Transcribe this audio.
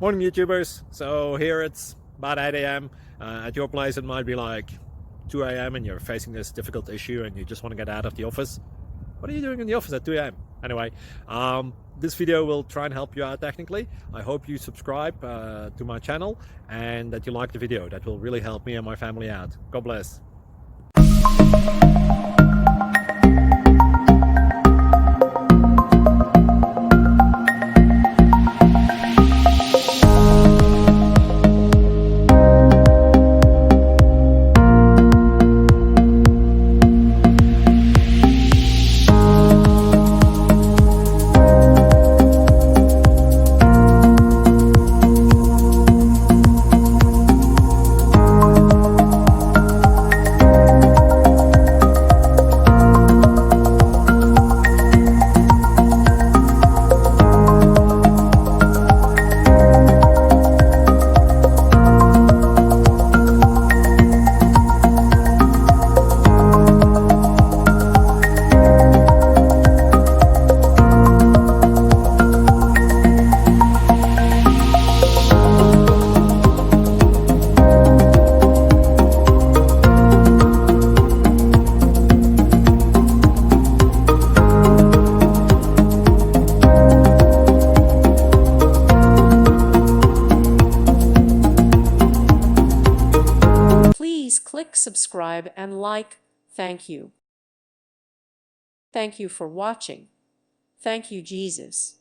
Morning YouTubers. So here it's about 8 a.m. At your place it might be like 2 a.m. and you're facing this difficult issue and you just want to get out of the office. What are you doing in the office at 2 a.m.? Anyway, this video will try and help you out technically. I hope you subscribe to my channel and that you like the video. That will really help me and my family out. God bless. Please click subscribe and like. Thank you. Thank you for watching. Thank you, Jesus.